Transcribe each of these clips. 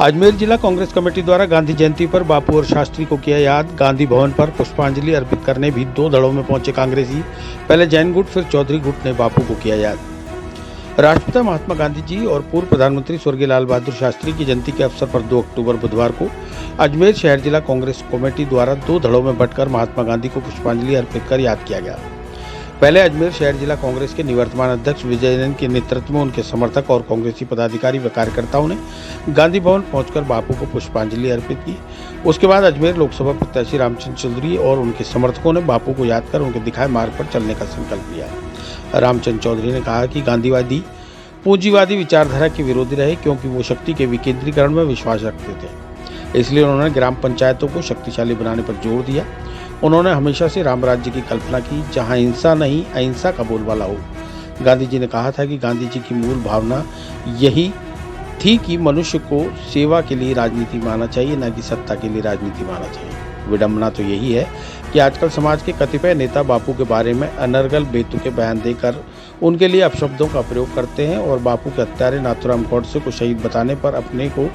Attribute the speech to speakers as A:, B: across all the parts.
A: अजमेर जिला कांग्रेस कमेटी द्वारा गांधी जयंती पर बापू और शास्त्री को किया याद। गांधी भवन पर पुष्पांजलि अर्पित करने भी दो धड़ों में पहुंचे कांग्रेसी। पहले जैन गुट फिर चौधरी गुट ने बापू को किया याद। राष्ट्रपिता महात्मा गांधी जी और पूर्व प्रधानमंत्री स्वर्गीय लाल बहादुर शास्त्री की जयंती के अवसर पर 2 अक्टूबर बुधवार को अजमेर शहर जिला कांग्रेस कमेटी द्वारा 2 धड़ों में बंटकर महात्मा गांधी को पुष्पांजलि अर्पित कर याद किया गया। पहले अजमेर शहर जिला कांग्रेस के निवर्तमान अध्यक्ष विजय जैन के नेतृत्व में उनके समर्थक और कांग्रेसी पदाधिकारी व कार्यकर्ताओं ने गांधी भवन पहुंचकर बापू को पुष्पांजलि अर्पित की। उसके बाद अजमेर लोकसभा प्रत्याशी रामचंद्र चौधरी और उनके समर्थकों ने बापू को याद कर उनके दिखाए मार्ग पर चलने का संकल्प लिया। रामचंद्र चौधरी ने कहा कि गांधीवादी पूंजीवादी विचारधारा के विरोधी रहे, क्योंकि वो शक्ति के विकेंद्रीकरण में विश्वास रखते थे। इसलिए उन्होंने ग्राम पंचायतों को शक्तिशाली बनाने पर जोर दिया। उन्होंने हमेशा से राम राज्य की कल्पना की, जहां हिंसा नहीं अहिंसा का बोलबाला हो। गांधी जी ने कहा था कि गांधी जी की मूल भावना यही थी कि मनुष्य को सेवा के लिए राजनीति मानना चाहिए, न कि सत्ता के लिए राजनीति मानना चाहिए। विडंबना तो यही है कि आजकल समाज के कतिपय नेता बापू के बारे में अनर्गल बेतुके बयान देकर उनके लिए अपशब्दों का प्रयोग करते हैं और बापू के हत्यारे नाथूराम गौडसे को शहीद बताने पर अपने को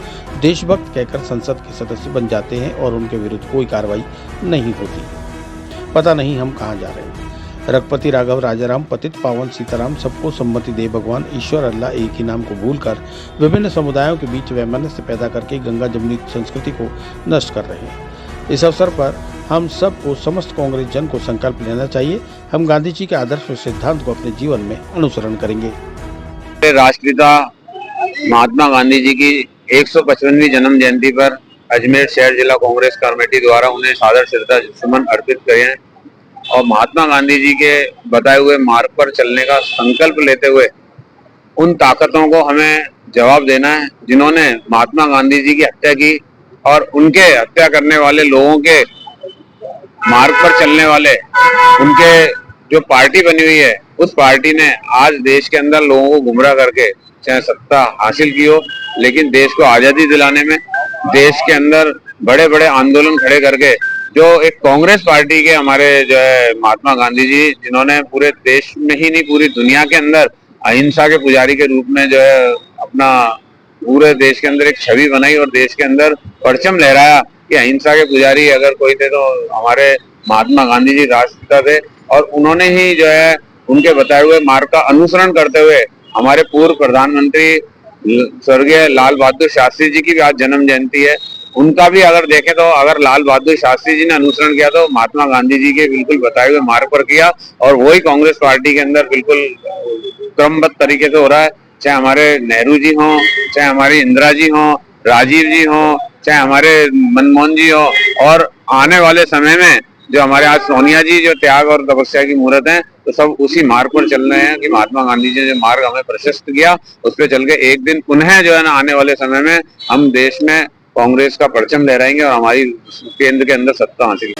A: देशभक्त कहकर संसद के सदस्य बन जाते हैं और उनके विरुद्ध कोई कार्रवाई नहीं होती। पता नहीं हम कहाँ जा रहे हैं। रघुपति राघव राजाराम पतित पावन सीताराम सबको सम्मति दे भगवान ईश्वर अल्लाह एक ही नाम को भूलकर विभिन्न समुदायों के बीच वैमनस्य पैदा करके गंगा जमुनी संस्कृति को नष्ट कर रहे हैं। इस अवसर पर हम सबको समस्त कांग्रेस जन को संकल्प लेना चाहिए। हम गांधी जी के आदर्श और सिद्धांत को अपने जीवन में अनुसरण करेंगे।
B: राष्ट्रपिता महात्मा गांधी जी की 155वीं जन्म जयंती पर अजमेर शहर जिला कांग्रेस कमेटी द्वारा उन्हें सादर श्रद्धा सुमन अर्पित किए हैं और महात्मा गांधी जी के बताए हुए मार्ग पर चलने का संकल्प लेते हुए उन ताकतों को हमें जवाब देना है जिन्होंने महात्मा गांधी जी की हत्या की और उनके हत्या करने वाले लोगों के मार्ग पर चलने वाले उनके जो पार्टी बनी हुई है उस पार्टी ने आज देश के अंदर लोगों को गुमराह करके चाहे सत्ता हासिल की हो, लेकिन देश को आजादी दिलाने में देश के अंदर बड़े बड़े आंदोलन खड़े करके जो एक कांग्रेस पार्टी के हमारे जो है महात्मा गांधी जी, जिन्होंने पूरे देश में ही नहीं पूरी दुनिया के अंदर अहिंसा के पुजारी के रूप में जो है अपना पूरे देश के अंदर एक छवि बनाई और देश के अंदर परचम लहराया कि अहिंसा के पुजारी अगर कोई थे तो हमारे महात्मा गांधी जी राष्ट्रपिता थे। और उन्होंने ही जो है उनके बताए हुए मार्ग का अनुसरण करते हुए हमारे पूर्व प्रधानमंत्री स्वर्गीय लाल बहादुर शास्त्री जी की भी आज जन्म जयंती है। उनका भी अगर देखें तो अगर लाल बहादुर शास्त्री जी ने अनुसरण किया तो महात्मा गांधी जी के बिल्कुल बताए हुए मार्ग पर किया और वही कांग्रेस पार्टी के अंदर बिल्कुल क्रमबद्ध तरीके से हो रहा है। चाहे हमारे नेहरू जी हों, चाहे हमारी इंदिरा जी हों, राजीव जी हों, चाहे हमारे मनमोहन जी हो और आने वाले समय में जो हमारे आज सोनिया जी जो त्याग और तपस्या की मूर्त हैं, तो सब उसी मार्ग पर चल रहे हैं कि महात्मा गांधी जी ने जो मार्ग हमें प्रशस्त किया उस पर चल के एक दिन पुनः जो है ना आने वाले समय में हम देश में कांग्रेस का परचम लहराएंगे और हमारी केंद्र के अंदर सत्ता हासिल